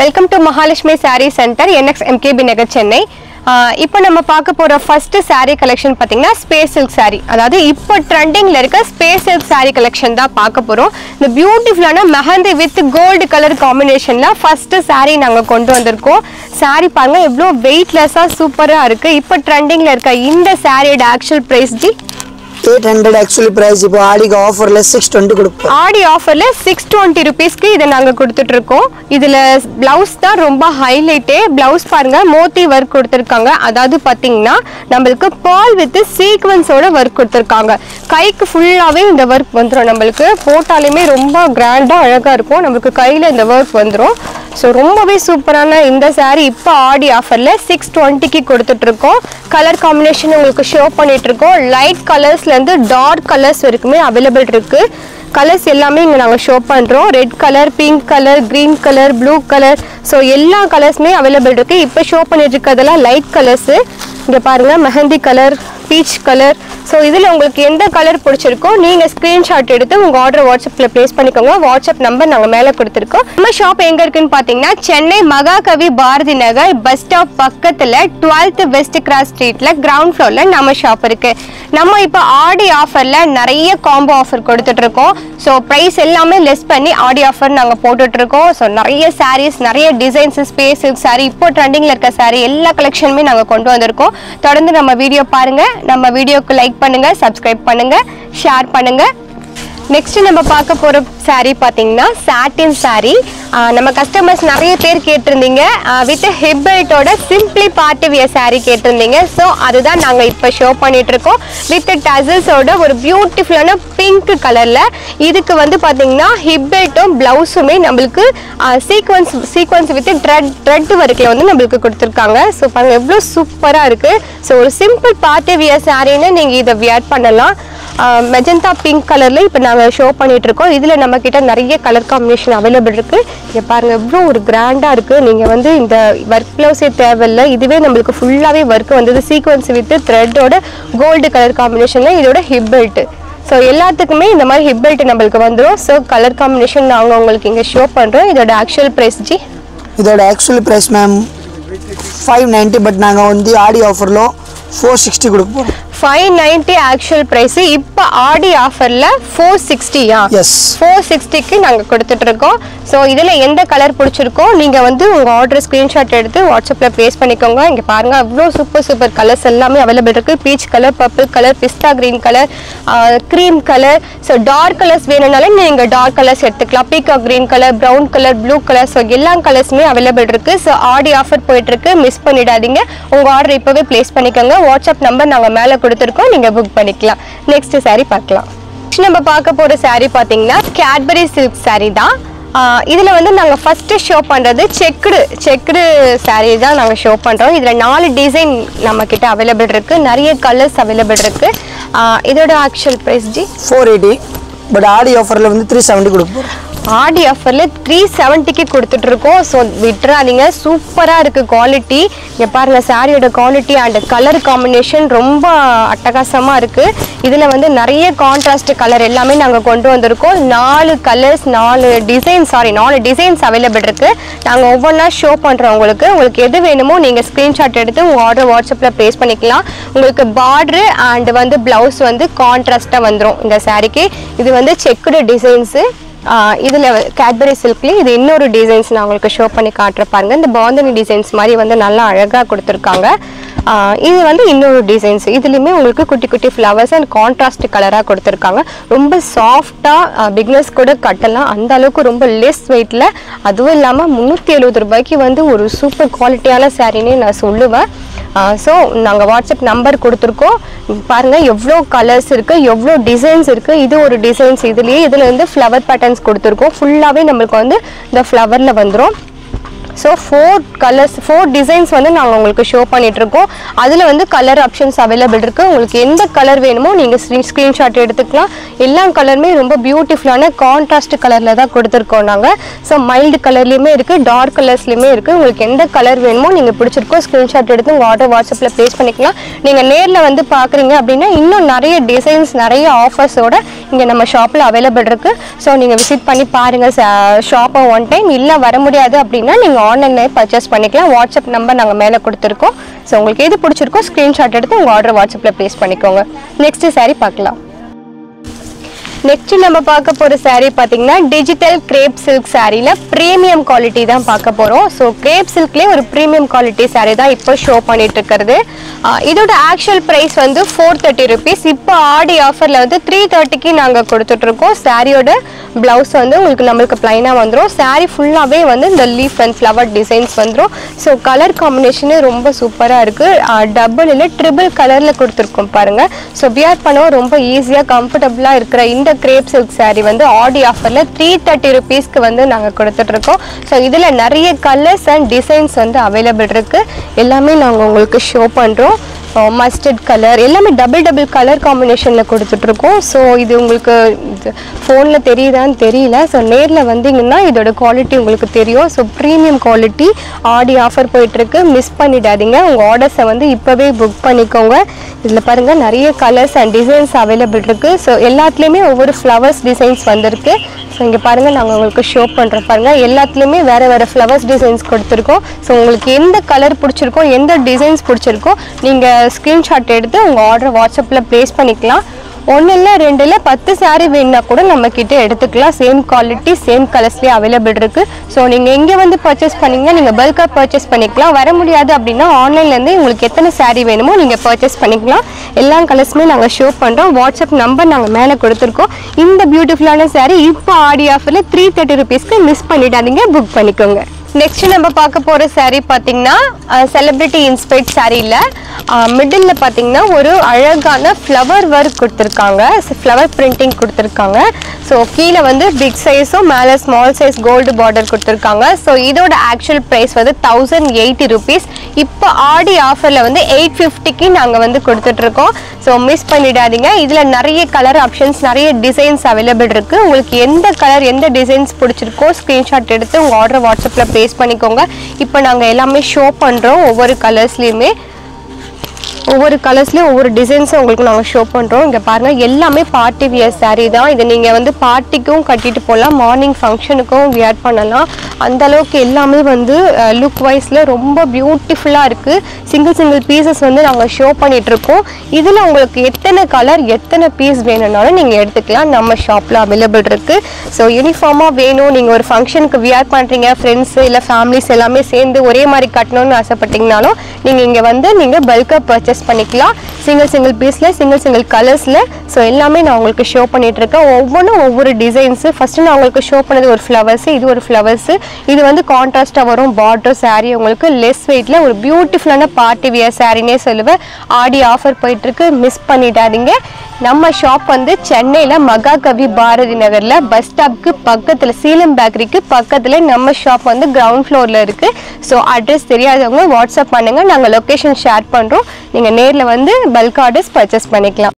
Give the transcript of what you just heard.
Welcome to Mahalakshmi Saree Center, NX MKB Nagar, Chennai. இப்போ நம்ம பார்க்க போற ஃபர்ஸ்ட் saree கலெக்ஷன் பாத்தீங்கன்னா ஸ்பேஸ் சில்க் saree. அதாவது இப்போ ட்ரெண்டிங்ல இருக்க ஸ்பேஸ் சில்க் saree கலெக்ஷன் தான் பார்க்க போறோம். இந்த பியூட்டிஃபுல்லான மெஹந்தி வித் கோல்ட் கலர் காம்பினேஷன்ல ஃபர்ஸ்ட் saree நாங்க கொண்டு வந்திருக்கோம். saree பாருங்க எவ்வளவு வெயிட்லெஸ்ஸா சூப்பரா இருக்கு. இப்போ ட்ரெண்டிங்ல இருக்க இந்த சாரியோட ஆக்சுவல் பிரைஸ் ஜி 800 actually price இப்போ ஆடிக்கு ஆஃபர்ல 620 கொடுப்போம். ஆடி ஆஃபர்ல 620 ரூபீஸ்க்கு இத நாங்க கொடுத்துட்டு இருக்கோம். இதுல ப்ளவுஸ் தான் ரொம்ப ஹைலைட்டே. ப்ளவுஸ் பாருங்க மோத்தி வர்க் கொடுத்திருக்காங்க. அதாவது பாத்தீங்கன்னா நமக்கு pearl வித் சீக்வென்ஸோட வர்க் கொடுத்திருக்காங்க. கைக்கு ஃபுல்லாவே இந்த வர்க் வந்துரும். நமக்கு போட்டாலுமே ரொம்ப கிராண்டா அழகா இருக்கும். நமக்கு கையில இந்த வர்க் வந்துரும். சோ ரொம்பவே சூப்பரான இந்த saree இப்போ ஆடி ஆஃபர்ல 620க்கு கொடுத்துட்டு இருக்கோம். கலர் காம்பினேஷன் உங்களுக்கு ஷோ பண்ணிட்டு இருக்கோம். லைட் கலர்ஸ்ல இருந்து டார்க் கலர்ஸ் வரைக்குமே அவைலபிள் இருக்கு. கலர்ஸ் எல்லாமே இங்க நாங்க ஷோ பண்றோம். Red colour, pink colour, green colour, blue colour, so எல்லா கலர்ஸ்மே அவைலபிள் இருக்கு. இப்போ ஷோ பண்ணிட்டு இருக்கிறதெல்லாம் லைட் கலர்ஸ். இங்க பாருங்க mehndi colour, peach colour. So இதுல உங்களுக்கு எந்த கலர் பிடிச்சிருக்கோ நீங்க ஸ்கிரீன்ஷாட் எடுத்து உங்க ஆர்டர் வாட்ஸ்அப்ல பிளேஸ் பண்ணிக்கோங்க. வாட்ஸ்அப் நம்பர் நாங்க மேல கொடுத்திருக்கோம். நம்ம ஷாப் எங்க இருக்குன்னு பாத்தீங்கன்னா சென்னை மகாகவி பாரதி நகர் பஸ் ஸ்டாப் பக்கத்துல 12th வெஸ்ட் கிராஸ் ஸ்ட்ரீட்ல கிரவுண்ட் ஃப்ளோர்ல நம்ம ஷாப் இருக்கு. நம்ம இப்போ ஆடி ஆஃபர்ல நிறைய காம்போ ஆஃபர் கொடுத்துட்டு இருக்கோம். சோ பிரைஸ் எல்லாமே லெஸ் பண்ணி ஆடி ஆஃபர் நாங்க போட்டுட்டு இருக்கோம். சோ நிறைய சாரீஸ், நிறைய டிசைன்ஸ், ஸ்பேஸ் சில்க் saree, இப்போ ட்ரெண்டிங்ல இருக்க saree எல்லா கலெக்ஷனுமே நாங்க கொண்டு வந்திருக்கோம். தொடர்ந்து நம்ம வீடியோ பாருங்க. நம்ம வீடியோக்கு லைக் பண்ணுங்க, சப்ஸ்கிரைப் பண்ணுங்க, ஷேர் பண்ணுங்க. நெக்ஸ்ட் நம்ம பார்க்க போற saree பாத்தீங்கன்னா சாட்டின் saree. நம்ம கஸ்டமர்ஸ் நிறைய பேர் கேட்டிருந்தீங்க வித் ஹிப் பெல்ட்டோட சிம்பிளி பார்ட்டி வியர் saree கேட்டிருந்தீங்க. ஸோ அதுதான் நாங்க இப்போ ஷோ பண்ணிட்டு இருக்கோம். வித் டசல்ஸோட ஒரு பியூட்டிஃபுல்லான பிங்க் கலர்ல. இதுக்கு வந்து பாத்தீங்கன்னா ஹிப் பெல்ட்டும் பிளவுஸுமே நம்மளுக்கு சீக்வன்ஸ் வித் த்ரெட் வரைக்கும் வந்து நம்மளுக்கு கொடுத்துருக்காங்க. ஸோ பாருங்க எவ்வளவு சூப்பரா இருக்கு. ஸோ ஒரு சிம்பிள் பார்ட்டி வியர் சாரின்னு நீங்க இதை வியர் பண்ணலாம். மெஜந்தா பிங்க் கலர்ல இப்போ நாங்கள் ஷோ பண்ணிட்டு இருக்கோம். இதுல நம்ம கிட்ட நிறைய கலர் காம்பினேஷன் அவைலபிள் இருக்கு. இங்க பாருங்க எவ்வளோ ஒரு கிராண்டா இருக்கு. நீங்க வந்து இந்த ஒர்க் பிளவுஸே தேவையில்லை. இதுவே நம்மளுக்கு ஃபுல்லாவே ஒர்க் வந்தது சீக்வன்ஸ் வித் த்ரெட்டோட கோல்டு கலர் காம்பினேஷன்ல இதோட ஹிப் பெல்ட். ஸோ எல்லாத்துக்குமே இந்த மாதிரி ஹிப் பெல்ட் நம்மளுக்கு வந்துடும். ஸோ கலர் காம்பினேஷன் நாங்கள் உங்களுக்கு இங்கே ஷோ பண்ணுறோம். இதோட ஆக்சுவல் ப்ரைஸ் ஜி இதோட ஆக்சுவல் ப்ரைஸ் மேம் 590 பட் நாங்கள் வந்து ஆடி ஆஃபரில் 460 கொடுக்க போகிறோம். 590 ஆக்சுவல் பிரைஸ். இப்போ ஆடி ஆஃபர்ல 460யா? எஸ், 460க்கு நாங்க கொடுத்துட்டு இருக்கோம். ஸோ இதுல எந்த கலர் பிடிச்சிருக்கோ நீங்க வந்து உங்க ஆர்டர் ஸ்கிரீன்ஷாட் எடுத்து வாட்ஸ்அப்ல பிளேஸ் பண்ணிக்கோங்க. இங்க பாருங்க அவ்வளோ சூப்பர் கலர்ஸ் எல்லாமே அவைலபிள் இருக்கு. Peach colour, purple colour, pista green colour, cream colour. So dark colours வேணும்னாலும் நீங்க டார்க் கலர்ஸ் எடுத்துக்கலாம். Peacock green colour, brown colour, blue colour. So எல்லா கலர்ஸுமே அவைலபிள் இருக்கு. ஸோ ஆடி ஆஃபர் போயிட்டு இருக்கு, மிஸ் பண்ணிடாதீங்க. உங்க ஆர்டர் இப்பவே பிளேஸ் பண்ணிக்கோங்க. வாட்ஸ்அப் நம்பர் நாங்க மேல கொடுத்துருக்கோம், நீங்க புக் பண்ணிக்கலாம். நெக்ஸ்ட் saree பார்க்கலாம். நம்ம பார்க்க போற saree பாத்தீங்கன்னா கேட்பரி சில்க் saree தான். இதுல வந்து நாங்க ஃபர்ஸ்ட் ஷோ பண்றது செக்குடு saree தான் நாங்க ஷோ பண்றோம். இதுல 4 டிசைன் நம்ம கிட்ட அவைலபிள் இருக்கு. நிறைய கலர்ஸ் அவைலபிள் இருக்கு. இதோட ஆக்சுவல் பிரைஸ் ஜி 480 பட் ஆடி ஆஃபர்ல வந்து 370 கொடுப்போம். ஆடி ஆஃபர்ல 370க்கு கொடுத்துட்டு இருக்கோம். ஸோ விட்டுறாதீங்க, சூப்பரா இருக்கு குவாலிட்டி. இங்க பாருங்க சாரியோட குவாலிட்டி அண்ட் கலர் காம்பினேஷன் ரொம்ப அட்டகாசமா இருக்கு. இதுல வந்து நிறைய கான்ட்ராஸ்ட் கலர் எல்லாமே நாங்க கொண்டு வந்திருக்கோம். 4 கலர்ஸ் 4 டிசைன்ஸ் அவைலபிள் இருக்கு. நாங்க ஒவ்வொன்றா ஷோ பண்றோம். உங்களுக்கு எது வேணுமோ நீங்க ஸ்கிரீன்ஷாட் எடுத்து உங்க ஆர்டர் வாட்ஸ்அப்ல பிளேஸ் பண்ணிக்கலாம். உங்களுக்கு பார்டர் அண்ட் வந்து பிளவுஸ் வந்து கான்ட்ராஸ்டா வந்துடும் இந்த சாரிக்கு. இது வந்து செக்குடு டிசைன்ஸ். இதுல கேட்பரி சில்க்ல இது இன்னொரு டிசைன்ஸ் நான் உங்களுக்கு ஷோ பண்ணி காட்டுற பாருங்க. இந்த பாந்தனி டிசைன்ஸ் மாதிரி வந்து நல்லா அழகா கொடுத்துருக்காங்க. இது வந்து இன்னொரு டிசைன்ஸ். இதுலயுமே உங்களுக்கு குட்டி குட்டி ஃப்ளவர்ஸ் அண்ட் கான்ட்ராஸ்ட் கலரா கொடுத்துருக்காங்க. ரொம்ப சாஃப்டா பிக்னஸ் கூட கட்டலாம். அந்த அளவுக்கு ரொம்ப லெஸ் வெயிட்ல, அதுவும் இல்லாம 370 ரூபாய்க்கு வந்து ஒரு சூப்பர் குவாலிட்டியான சாரின்னு நான் சொல்லுவேன். ஸோ நாங்கள் வாட்ஸ்அப் நம்பர் கொடுத்துருக்கோம். பாருங்க எவ்வளோ கலர்ஸ் இருக்கு, எவ்வளோ டிசைன்ஸ் இருக்கு. இது ஒரு டிசைன்ஸ். இதுல வந்து ஃப்ளவர் பேட்டர்ன்ஸ் கொடுத்துருக்கோம். ஃபுல்லாவே நம்மளுக்கு வந்து இந்த ஃப்ளவர்ல வந்துடும். ஸோ 4 டிசைன்ஸ் வந்து நாங்கள் உங்களுக்கு ஷோ பண்ணிட்டு இருக்கோம். அதில் வந்து கலர் ஆப்ஷன்ஸ் அவைலபிள் இருக்கு. உங்களுக்கு எந்த கலர் வேணுமோ நீங்கள் ஸ்க்ரீன்ஷாட் எடுத்துக்கலாம். எல்லா கலருமே ரொம்ப பியூட்டிஃபுல்லான கான்ட்ராஸ்ட் கலரில் தான் கொடுத்துருக்கோம் நாங்கள். ஸோ மைல்டு கலர்லேயுமே இருக்கு, டார்க் கலர்ஸ்லையுமே இருக்கு. உங்களுக்கு எந்த கலர் வேணுமோ நீங்கள் பிடிச்சிருக்கோ ஸ்க்ரீன்ஷாட் எடுத்து உங்கள் ஆர்டர் வாட்ஸ்அப்பில் ப்ளேஸ் பண்ணிக்கலாம். நீங்கள் நேரில் வந்து பார்க்குறீங்க அப்படின்னா இன்னும் நிறைய டிசைன்ஸ், நிறைய ஆஃபர்ஸோட இங்கே நம்ம ஷாப்பில் அவைலபிள் இருக்குது. ஸோ நீங்கள் விசிட் பண்ணி பாருங்கள் ஷாப்பை ஒன் டைம். இல்லை வர முடியாது அப்படின்னா நீங்கள் ஆன்லைன்லேயே பர்ச்சேஸ் பண்ணிக்கலாம். வாட்ஸ்அப் நம்பர் நாங்கள் மேலே கொடுத்துருக்கோம். ஸோ உங்களுக்கு எது பிடிச்சிருக்கோ ஸ்க்ரீன்ஷாட் எடுத்து உங்கள் ஆர்டர் வாட்ஸ்அப்பில் ப்ளேஸ் பண்ணிக்கோங்க. நெக்ஸ்ட் saree பார்க்கலாம். நெக்ஸ்ட் நம்ம பார்க்க போகிற saree பார்த்தீங்கன்னா டிஜிட்டல் கிரேப் சில்க் சாரியில் ப்ரீமியம் குவாலிட்டி தான் பார்க்க போகிறோம். ஸோ கிரேப் சில்க்லேயே ஒரு ப்ரீமியம் குவாலிட்டி saree தான் இப்போ ஷோ பண்ணிட்டு இருக்கிறது. இதோட ஆக்சுவல் ப்ரைஸ் வந்து 430 rupees. இப்போ ஆடி ஆஃபரில் வந்து 330க்கு நாங்கள் கொடுத்துட்ருக்கோம். சாரியோட ப்ளவுஸ் வந்து உங்களுக்கு நம்மளுக்கு ப்ளைனாக வந்துடும். saree ஃபுல்லாகவே வந்து இந்த லீஃப் அண்ட் ஃப்ளவர் டிசைன்ஸ் வந்துடும். ஸோ கலர் காம்பினேஷனே ரொம்ப சூப்பராக இருக்குது. டபுள் இல்லை ட்ரிபிள் கலரில் கொடுத்துருக்கோம் பாருங்கள். ஸோ வியர் பண்ணவும் ரொம்ப ஈஸியாக கம்ஃபர்டபுளாக இருக்கிற இந்த கிரேப் சில்க் saree வந்து ஆடி ஆஃபரில் 330 rupeesக்கு வந்து நாங்கள் கொடுத்துட்ருக்கோம். ஸோ இதில் நிறைய கலர்ஸ் அண்ட் டிசைன்ஸ் வந்து அவைலபிள் இருக்குது. எல்லாமே நாங்கள் உங்களுக்கு ஷோ பண்ணுறோம். மஸ்டர்ட் கலர் எல்லாமே டபுள் கலர் காம்பினேஷனில் கொடுத்துட்ருக்கோம். ஸோ இது உங்களுக்கு ஃபோனில் தெரியுதான்னு தெரியல. ஸோ நேரில் வந்தீங்கன்னா இதோட குவாலிட்டி உங்களுக்கு தெரியும். ஸோ ப்ரீமியம் குவாலிட்டி ஆடி ஆஃபர் போயிட்டுருக்கு. மிஸ் பண்ணிடாதீங்க. உங்கள் ஆர்டர்ஸை வந்து இப்போவே புக் பண்ணிக்கோங்க. இதில் பாருங்கள் நிறைய கலர்ஸ் அண்ட் டிசைன்ஸ் அவைலபிள் இருக்குது. ஸோ எல்லாத்துலேயுமே ஒவ்வொரு ஃப்ளவர்ஸ் டிசைன்ஸ் வந்திருக்கு. ஸோ இங்கே பாருங்கள் நாங்கள் உங்களுக்கு ஷோ பண்ணுறோம் பாருங்கள். எல்லாத்துலேயுமே வேறு ஃப்ளவர்ஸ் டிசைன்ஸ் கொடுத்துருக்கோம். ஸோ உங்களுக்கு எந்த கலர் பிடிச்சிருக்கோ எந்த டிசைன்ஸ் பிடிச்சிருக்கோ நீங்கள் ஸ்க்ரீன்ஷாட் எடுத்து உங்கள் ஆர்டர் வாட்ஸ்அப்பில் ப்ளேஸ் பண்ணிக்கலாம். 1 இல்லை 2 இல்லை 10 saree வேணுன்னா கூட நம்மக்கிட்ட எடுத்துக்கலாம். சேம் குவாலிட்டி சேம் கலர்ஸ்லேயே அவைலபிள் இருக்குது. ஸோ நீங்கள் எங்கே வந்து பர்ச்சேஸ் பண்ணிங்கன்னா நீங்கள் பல்காக பர்ச்சேஸ் பண்ணிக்கலாம். வர முடியாது அப்படின்னா ஆன்லைன்லேருந்து உங்களுக்கு எத்தனை saree வேணுமோ நீங்கள் பர்ச்சேஸ் பண்ணிக்கலாம். எல்லா கலர்ஸுமே நாங்கள் ஷோ பண்ணுறோம். வாட்ஸ்அப் நம்பர் நாங்கள் மேலே கொடுத்துருக்கோம். இந்த பியூட்டிஃபுல்லான saree இப்போ ஆடி ஆஃபரில் 330 rupeesக்கு மிஸ் பண்ணிடாதீங்க. புக் பண்ணிக்கோங்க. நெக்ஸ்ட் நம்ம பார்க்க போகிற saree பார்த்தீங்கன்னா செலிப்ரிட்டி இன்ஸ்பைர்ட் சாரியில் மிடில் பார்த்தீங்கன்னா ஒரு அழகான ஃப்ளவர் ஒர்க் கொடுத்துருக்காங்க. ஃப்ளவர் பிரிண்டிங் கொடுத்துருக்காங்க. ஸோ கீழே வந்து பிக் சைஸும் மேலே ஸ்மால் சைஸ் கோல்டு பார்டர் கொடுத்துருக்காங்க. ஸோ இதோட ஆக்சுவல் ப்ரைஸ் வந்து 1080 rupees. இப்போ ஆடி ஆஃபரில் வந்து 850க்கு நாங்கள் வந்து கொடுத்துட்ருக்கோம். ஸோ மிஸ் பண்ணிடாதீங்க. இதில் நிறைய கலர் ஆப்ஷன்ஸ் நிறைய டிசைன்ஸ் அவைலபிள் இருக்குது. உங்களுக்கு எந்த கலர் எந்த டிசைன்ஸ் பிடிச்சிருக்கோ ஸ்க்ரீன்ஷாட் எடுத்து உங்கள் ஆர்டர் வாட்ஸ்அப்பில் ப்ளேஸ் பண்ணிக்கோங்க. இப்போ நாங்கள் எல்லாமே ஷோ பண்ணுறோம். ஒவ்வொரு கலர்ஸ்லேயுமே ஒவ்வொரு டிசைன்ஸும் உங்களுக்கு நாங்கள் ஷோ பண்ணுறோம். இங்கே பாருங்கள் எல்லாமே பார்ட்டி வியர் saree தான். இதை நீங்கள் வந்து பார்ட்டிக்கும் கட்டிட்டு போகலாம். மார்னிங் ஃபங்க்ஷனுக்கும் வியர் பண்ணலாம். அந்தளவுக்கு எல்லாமே வந்து லுக் வைஸில் ரொம்ப பியூட்டிஃபுல்லாக இருக்குது. சிங்கிள் பீசஸ் வந்து நாங்கள் ஷோ பண்ணிகிட்ருக்கோம். இதில் உங்களுக்கு எத்தனை கலர் எத்தனை பீஸ் வேணும்னாலும் நீங்கள் எடுத்துக்கலாம். நம்ம ஷாப்பில் அவைலபிள் இருக்குது. ஸோ யூனிஃபார்மாக வேணும் நீங்கள் ஒரு ஃபங்க்ஷனுக்கு வியர் பண்ணுறீங்க ஃப்ரெண்ட்ஸு இல்லை ஃபேமிலிஸ் எல்லாமே சேர்ந்து ஒரே மாதிரி கட்டணும்னு ஆசைப்பட்டீங்கனாலும் நீங்கள் இங்கே வந்து நீங்கள் பல்காக பர்ச்சேஸ் பண்ணிக்கலாம். சிங்கிள் பீஸில் சிங்கிள் கலர்ஸில். ஸோ எல்லாமே நான் உங்களுக்கு ஷோ பண்ணிகிட்ருக்கேன். ஒவ்வொன்றும் ஒவ்வொரு டிசைன்ஸு. ஃபஸ்ட்டு நான் உங்களுக்கு ஷோ பண்ணது ஒரு ஃப்ளவர்ஸு. இது ஒரு ஃப்ளவர்ஸு. இது வந்து கான்ட்ராஸ்ட்டாக வரும் பார்டர் saree. உங்களுக்கு லெஸ் வெயிட்டில் ஒரு பியூட்டிஃபுல்லான பார்ட்டி வியர் சாரினே சொல்லுவேன். ஆடி ஆஃபர் போயிட்டுருக்கு. மிஸ் பண்ணிடாதீங்க. நம்ம ஷாப் வந்து சென்னையில் மகாகவி பாரதி நகரில் பஸ் ஸ்டாப்க்கு பக்கத்தில் சீலம் பேக்கரிக்கு பக்கத்தில் நம்ம ஷாப் வந்து கிரவுண்ட் ஃப்ளோரில் இருக்குது. ஸோ அட்ரஸ் தெரியாதவங்க வாட்ஸ்அப் பண்ணுங்கள். நாங்கள் லொக்கேஷன் ஷேர் பண்ணுறோம். நீங்கள் நேரில் வந்து பல்க் ஆர்டர்ஸ் பர்ச்சேஸ் பண்ணிக்கலாம்.